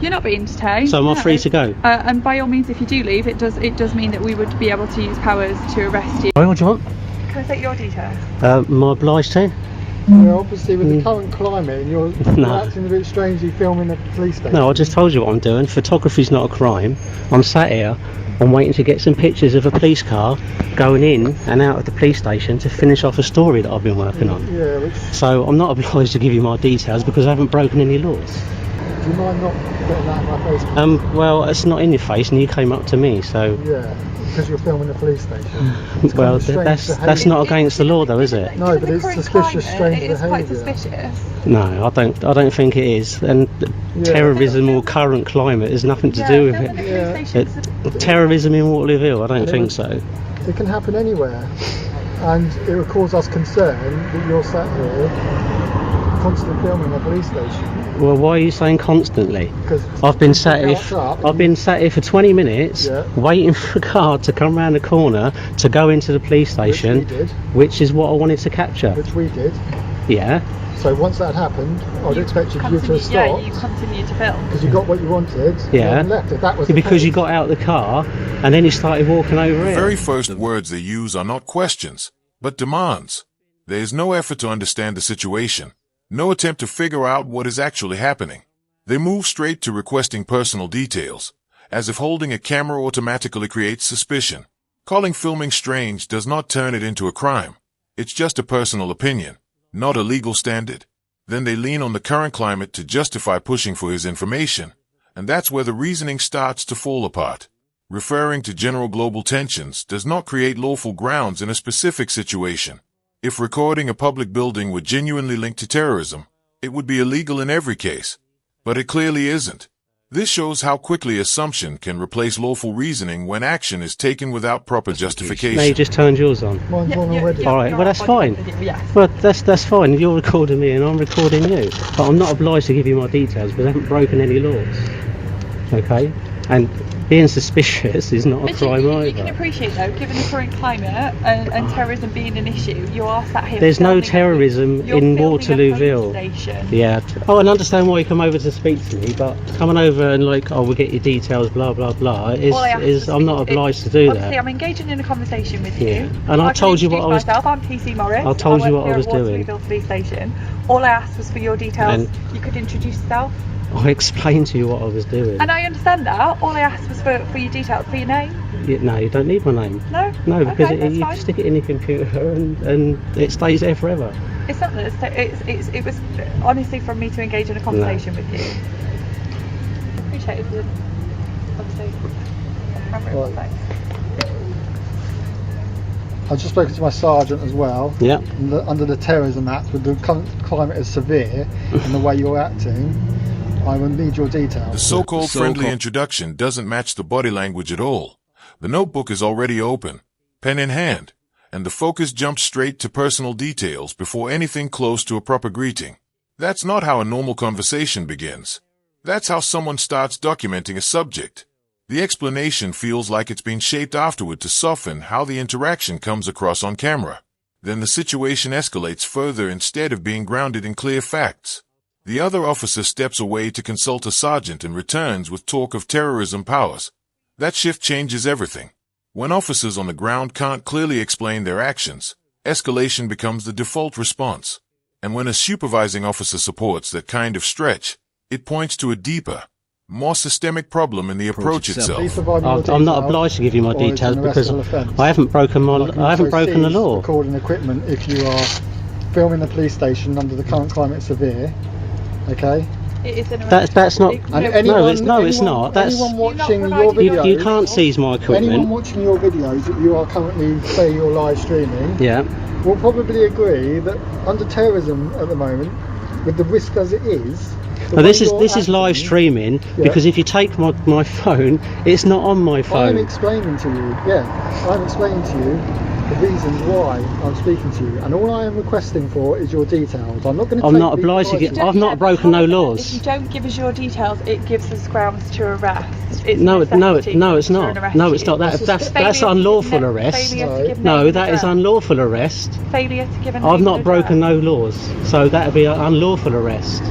You're not being detained. So am I free to go? And by all means, if you do leave, it does mean that we would be able to use powers to arrest you. What do you want? Can I take your details? Am I obliged to? Well, obviously with the current climate, and you're acting a bit strangely filming a police station. No, I just told you what I'm doing. Photography's not a crime. I'm sat here. I'm waiting to get some pictures of a police car going in and out of the police station to finish off a story that I've been working on. Yeah. So I'm not obliged to give you my details because I haven't broken any laws. Do you mind not getting that in my face? Well, it's not in your face, and you came up to me, so. Yeah, because you're filming a police station. Well, that's not against the law, though, is it? No, but it's suspicious, strange behaviour. It is quite suspicious. No, I don't think it is. And terrorism or current climate has nothing to do with it. Terrorism in Waterlooville, I don't think so. It can happen anywhere, and it would cause us concern that you're sat here constantly filming a police station. Well, why are you saying constantly? Because I've been sat here for 20 minutes waiting for a car to come around the corner to go into the police station, which is what I wanted to capture. Which we did. Yeah. So once that happened, I'd expect you to stop. Yeah, you continued to film. Because you got what you wanted. Yeah. And left. If that was because you got out of the car and then you started walking over The here. very first words they use are not questions, but demands. There is no effort to understand the situation. No attempt to figure out what is actually happening. They move straight to requesting personal details, as if holding a camera automatically creates suspicion. Calling filming strange does not turn it into a crime. It's just a personal opinion, not a legal standard. Then they lean on the current climate to justify pushing for his information, and that's where the reasoning starts to fall apart. Referring to general global tensions does not create lawful grounds in a specific situation. If recording a public building were genuinely linked to terrorism, it would be illegal in every case. But it clearly isn't. This shows how quickly assumption can replace lawful reasoning when action is taken without proper justification. No, you just turned yours on. Mine's on already. All right, well that's fine. Well, that's fine. You're recording me and I'm recording you. But I'm not obliged to give you my details because I haven't broken any laws. Okay? And being suspicious is not a crime either. You can appreciate though, given the current climate and terrorism being an issue, you are sat here. There's no terrorism in Waterlooville. Yeah. Oh, and understand why you come over to speak to me, but coming over and like, oh, we'll get your details, blah blah blah, is I'm not obliged to do obviously, that. I'm engaging in a conversation with you. Yeah. And I told you what I was. Myself, I'm TC Morris. I told you what I was doing. Waterlooville Police Station. All I asked was for your details. And you could introduce yourself. I explained to you what I was doing. And I understand that. All I asked was for your details, for your name. No, you don't need my name. No? No, because okay, you stick it in your computer and it stays there forever. It's not that it was honestly from me to engage in a conversation with you. I appreciate it if you obviously remember it. I've just spoken to my sergeant as well. Yeah. Under the Terrorism Act, with the current climate as severe and the way you're acting, I will need your details. The so-called friendly introduction doesn't match the body language at all. The notebook is already open, pen in hand, and the focus jumps straight to personal details before anything close to a proper greeting. That's not how a normal conversation begins. That's how someone starts documenting a subject. The explanation feels like it's been shaped afterward to soften how the interaction comes across on camera. Then the situation escalates further instead of being grounded in clear facts. The other officer steps away to consult a sergeant and returns with talk of terrorism powers. That shift changes everything. When officers on the ground can't clearly explain their actions, escalation becomes the default response. And when a supervising officer supports that kind of stretch, it points to a deeper, more systemic problem in the approach itself. I'm not obliged to give you my details because I haven't broken the law. Recording equipment if you are filming the police station under the current climate severe. Okay. That's not. No, it's not. That's anyone watching your videos. You can't seize my equipment. Anyone watching your videos that you are currently say you're live streaming. Yeah. Will probably agree that under terrorism at the moment, with the risk as it is. Now this is live streaming because if you take my phone, it's not on my phone. I'm explaining to you. I'm explaining to you the reasons why I'm speaking to you, and all I am requesting for is your details. I'm not going to. I'm not obliged to give. I've not broken no laws. If you don't give us your details, it gives us grounds to arrest. No, it's not. No, it's not. That's unlawful arrest. No, that is unlawful arrest. Failure to give a name. I've not broken no laws, so that would be an unlawful arrest.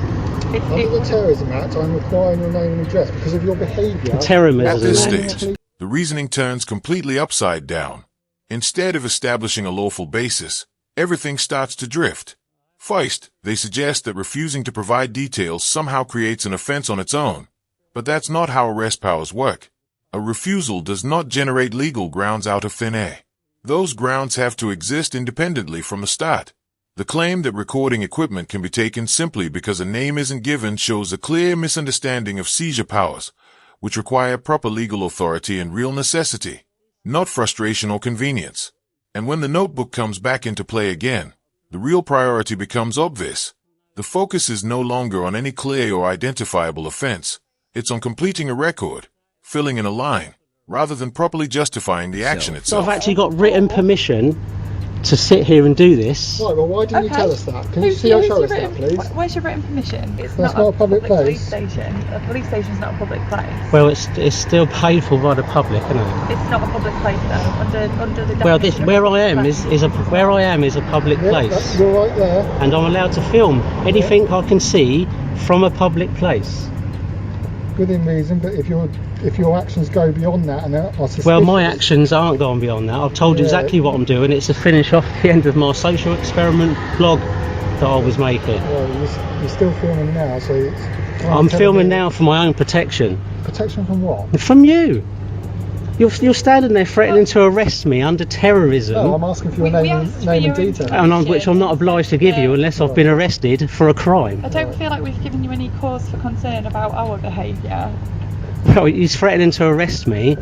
Under the Terrorism Act, I'm requiring your name and address because of your behaviour. At this stage, the reasoning turns completely upside down. Instead of establishing a lawful basis, everything starts to drift. First, they suggest that refusing to provide details somehow creates an offense on its own. But that's not how arrest powers work. A refusal does not generate legal grounds out of thin air. Those grounds have to exist independently from the start. The claim that recording equipment can be taken simply because a name isn't given shows a clear misunderstanding of seizure powers, which require proper legal authority and real necessity, not frustration or convenience. And when the notebook comes back into play again, the real priority becomes obvious. The focus is no longer on any clear or identifiable offense. It's on completing a record, filling in a line, rather than properly justifying the action So itself. I've actually got written permission to sit here and do this. Right, well, why didn't you tell us that? Can you show us that, please? Where's your written permission? It's That's not not a public place. police station. A police station's not a public place. Well, it's still paid for by the public, isn't it? It's not a public place though. Under the Well, this definition of where a I am public is place. where I am is a public Yeah, place, you're right there. and I'm allowed to film anything I can see from a public place. Within reason, but if your actions go beyond that and are suspicious... Well, my actions aren't gone beyond that. I've told you Yeah. exactly what I'm doing. It's to finish off the end of my social experiment blog that I was making. Well, you're still filming now, so it's... I'm filming now for my own protection. Protection from what? From you. You're standing there threatening to arrest me under terrorism, No, I'm asking for your We name asked for and your details. which I'm not obliged to give you unless I've been arrested for a crime. I don't feel like we've given you any cause for concern about our behaviour. Well, he's threatening to arrest me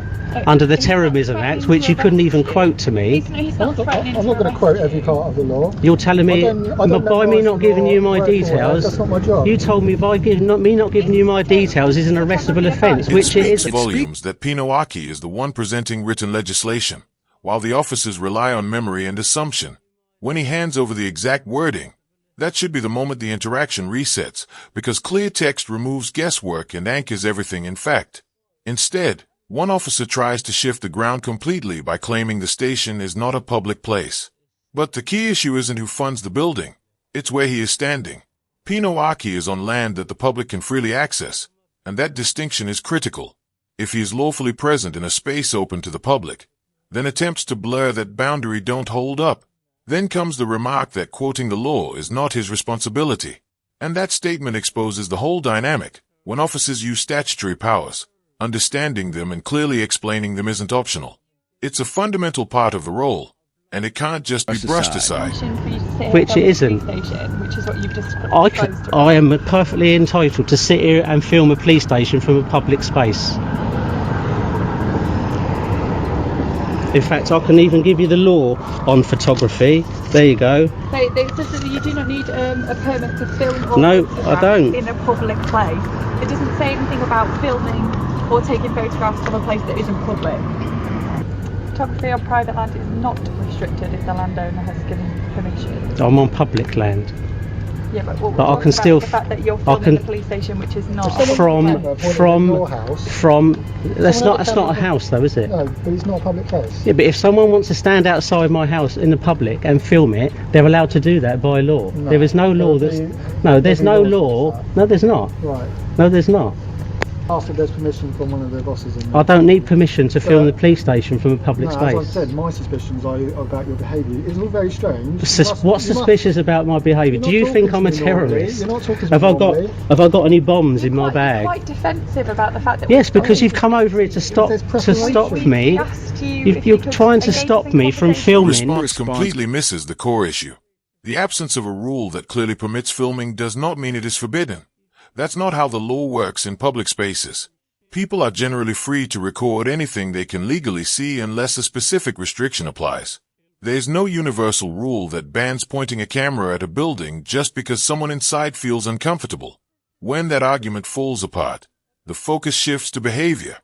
under the He's not Terrorism threatening Act, which to you couldn't arrest even you. quote to me. He's not threatening I'm not going to quote every part of the law. You're telling me I don't by me memorise not the giving law you my word for word. details. That's not my job. You told me me not giving you my details is an arrestable offence, It which it speaks is. volumes that Pino Aki is the one presenting written legislation, while the officers rely on memory and assumption. When he hands over the exact wording, that should be the moment the interaction resets, because clear text removes guesswork and anchors everything in fact. Instead, one officer tries to shift the ground completely by claiming the station is not a public place. But the key issue isn't who funds the building, it's where he is standing. Pino Aki is on land that the public can freely access, and that distinction is critical. If he is lawfully present in a space open to the public, then attempts to blur that boundary don't hold up. Then comes the remark that quoting the law is not his responsibility. And that statement exposes the whole dynamic. When officers use statutory powers, understanding them and clearly explaining them isn't optional. It's a fundamental part of the role, and it can't just be brushed aside. Which it isn't. Which is what you've just I am perfectly entitled to sit here and film a police station from a public space. In fact, I can even give you the law on photography. There you go. It says that you do not need a permit to film or No, photograph I don't. in a public place. It doesn't say anything about filming or taking photographs of a place that isn't public. Photography on private land is not restricted if the landowner has given permission. I'm on public land. Yeah, but what we're But I talking can about still is the fact that you're I filming can- the police station, which is not From your house. that's Someone not else a house though, is it? No, but it's not a public place. Yeah, but if someone wants to stand outside my house in the public and film it, they're allowed to do that by law. No, There is no law that's there's no law. No, there's not. Right. No, there's not. After there's permission from one of the bosses in there. I don't need permission to film the police station from a public No, as I space. said, my suspicions are about your behaviour. It's all very strange. What's suspicious about my behaviour? Do you think I'm a terrorist? You're not talking to Have me I got normally. have I got any bombs in my You're bag? quite defensive about the fact that Yes, because you've come over here to stop There's preparation. me. We asked you if You're you could trying to engage stop in me from conversation. The filming. response completely misses the core issue. The absence of a rule that clearly permits filming does not mean it is forbidden. That's not how the law works in public spaces. People are generally free to record anything they can legally see unless a specific restriction applies. There is no universal rule that bans pointing a camera at a building just because someone inside feels uncomfortable. When that argument falls apart, the focus shifts to behavior,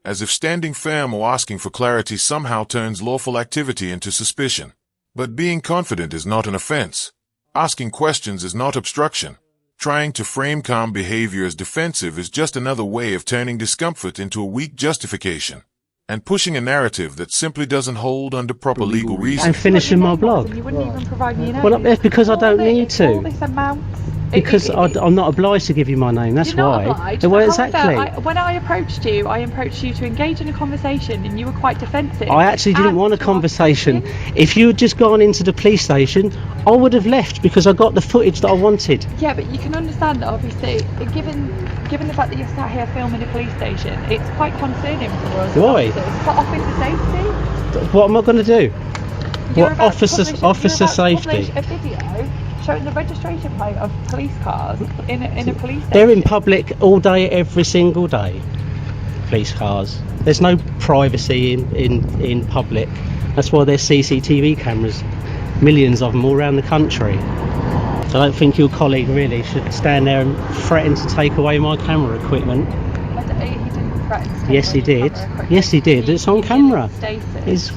as if standing firm or asking for clarity somehow turns lawful activity into suspicion. But being confident is not an offense. Asking questions is not obstruction. Trying to frame calm behavior as defensive is just another way of turning discomfort into a weak justification, and pushing a narrative that simply doesn't hold under proper legal reasoning. And finishing my blog. You wouldn't even provide me an Well, that's because I don't need All to. this amounts Because I'm not obliged to give you my name, that's You're why. not obliged. Well, However, exactly. when I approached you to engage in a conversation, and you were quite defensive. I actually didn't and want a to ask conversation. questions. If you had just gone into the police station, I would have left because I got the footage that I wanted. Yeah, but you can understand that obviously, given the fact that you're sat here filming a police station, it's quite concerning for us. Why? For officer safety. What am I going to do? You're What about to officer safety? publish a video showing the registration plate of police cars in a police station. They're in public all day, every single day. Police cars. There's no privacy in public. That's why there's CCTV cameras, millions of them all around the country. I don't think your colleague really should stand there and threaten to take away my camera equipment. He didn't threaten to take Yes, he away did. your camera equipment. Yes, he did. It's on He camera. stated.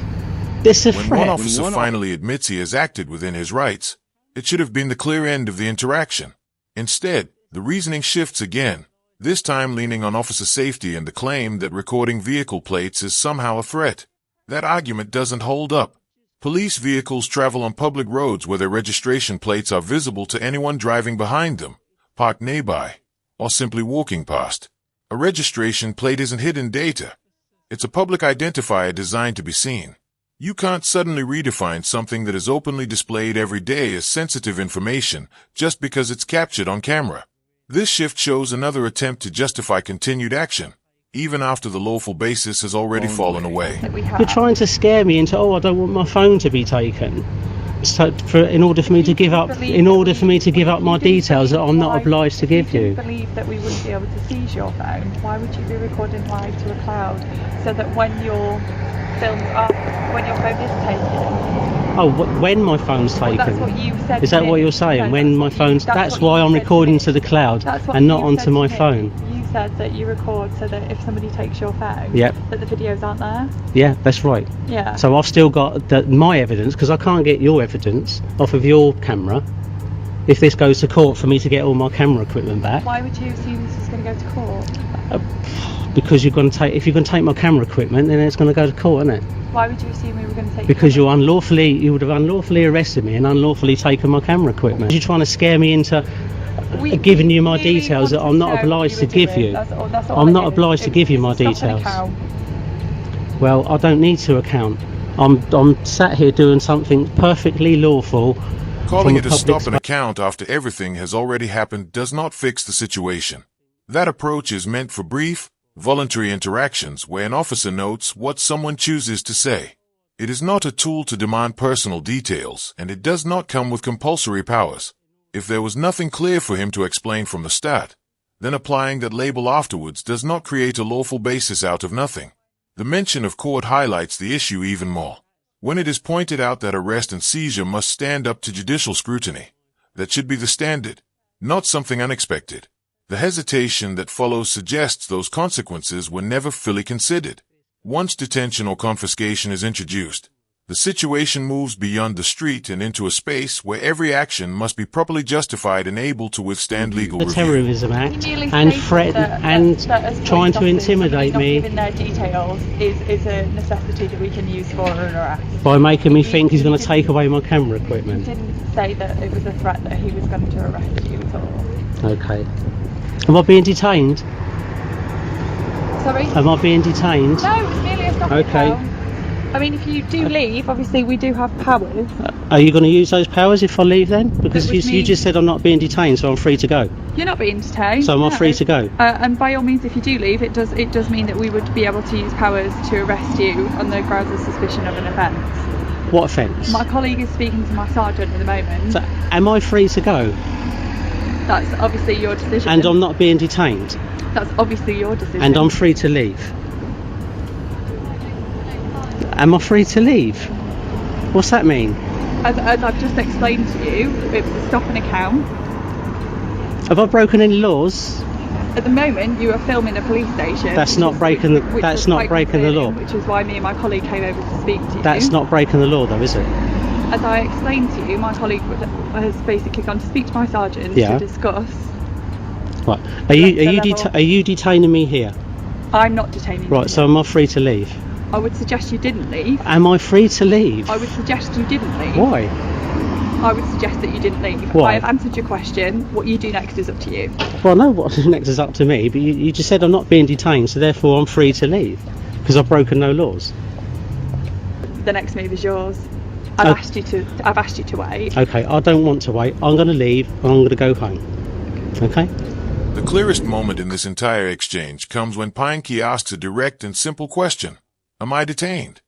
It's a When threat. one officer finally admits he has acted within his rights, it should have been the clear end of the interaction. Instead, the reasoning shifts again, this time leaning on officer safety and the claim that recording vehicle plates is somehow a threat. That argument doesn't hold up. Police vehicles travel on public roads where their registration plates are visible to anyone driving behind them, parked nearby, or simply walking past. A registration plate isn't hidden data. It's a public identifier designed to be seen. You can't suddenly redefine something that is openly displayed every day as sensitive information just because it's captured on camera. This shift shows another attempt to justify continued action, even after the lawful basis has already fallen away. You're trying to scare me into, I don't want my phone to be taken. So in order for me to give up my details that I'm not obliged to give you. If you believe that we wouldn't be able to seize your phone, why would you be recording live to a cloud so that when your phone is taken? Oh, when my phone's taken? Well, that's what you said. Is that what you're saying? When my phone's... That's why I'm recording to the cloud and not onto my phone. You said that you record so that if somebody takes your phone, yep, that the videos aren't there. Yeah, that's right. Yeah. So I've still got my evidence, because I can't get your evidence off of your camera. If this goes to court for me to get all my camera equipment back. Why would you assume this is going to go to court? Because if you're going to take my camera equipment, then it's going to go to court, isn't it? Why would you assume we were going to take? Because you would have unlawfully arrested me and unlawfully taken my camera equipment. You're trying to scare me into giving you my details that I'm not obliged to give you. I'm not obliged to give you my details. Well, I don't need to account. I'm sat here doing something perfectly lawful. Calling it a stop an account after everything has already happened does not fix the situation. That approach is meant for brief, voluntary interactions where an officer notes what someone chooses to say. It is not a tool to demand personal details, and it does not come with compulsory powers. If there was nothing clear for him to explain from the start, then applying that label afterwards does not create a lawful basis out of nothing. The mention of court highlights the issue even more. When it is pointed out that arrest and seizure must stand up to judicial scrutiny, that should be the standard, not something unexpected. The hesitation that follows suggests those consequences were never fully considered. Once detention or confiscation is introduced, the situation moves beyond the street and into a space where every action must be properly justified and able to withstand legal review. The Terrorism Act and threaten and trying to intimidate me. Giving their details is a necessity that we can use for an arrest. By making me think he's going to take away my camera equipment. He didn't say that it was a threat that he was going to arrest you at all. Okay. Am I being detained? Sorry? Am I being detained? No, it's merely a stop and count. I mean, if you do leave, obviously we do have powers. Are you going to use those powers if I leave then? Because you just said I'm not being detained, so I'm free to go. You're not being detained. So am I free to go? And by all means, if you do leave, it does mean that we would be able to use powers to arrest you on the grounds of suspicion of an offence. What offence? My colleague is speaking to my sergeant at the moment. So am I free to go? That's obviously your decision. And I'm not being detained? That's obviously your decision. And I'm free to leave? Am I free to leave? What's that mean? As I've just explained to you, it's a stop and account. Have I broken any laws? At the moment, you are filming a police station. That's not breaking the law. Which is why me and my colleague came over to speak to you. That's not breaking the law, though, is it? As I explained to you, my colleague has basically gone to speak to my sergeant to discuss. Right. Are you detaining me here? I'm not detaining you. Right. So am I free to leave? I would suggest you didn't leave. Am I free to leave? I would suggest you didn't leave. Why? I would suggest that you didn't leave. Why? I have answered your question. What you do next is up to you. Well, I know what next is up to me, but you just said I'm not being detained, so therefore I'm free to leave because I've broken no laws. The next move is yours. I've asked you to wait. Okay, I don't want to wait. I'm going to leave and I'm going to go home. Okay? The clearest moment in this entire exchange comes when Pinekey asks a direct and simple question. Am I detained?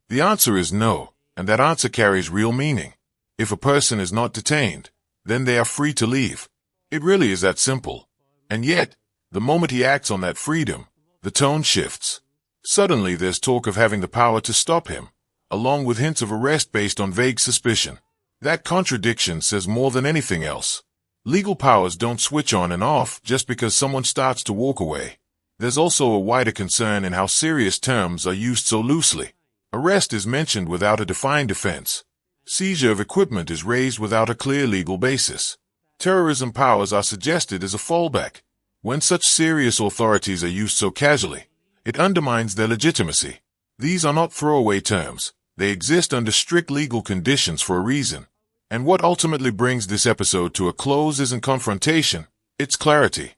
The answer is no, and that answer carries real meaning. If a person is not detained, then they are free to leave. It really is that simple. And yet, the moment he acts on that freedom, the tone shifts. Suddenly there's talk of having the power to stop him, along with hints of arrest based on vague suspicion. That contradiction says more than anything else. Legal powers don't switch on and off just because someone starts to walk away. There's also a wider concern in how serious terms are used so loosely. Arrest is mentioned without a defined offense. Seizure of equipment is raised without a clear legal basis. Terrorism powers are suggested as a fallback. When such serious authorities are used so casually, it undermines their legitimacy. These are not throwaway terms. They exist under strict legal conditions for a reason. And what ultimately brings this episode to a close isn't confrontation, it's clarity.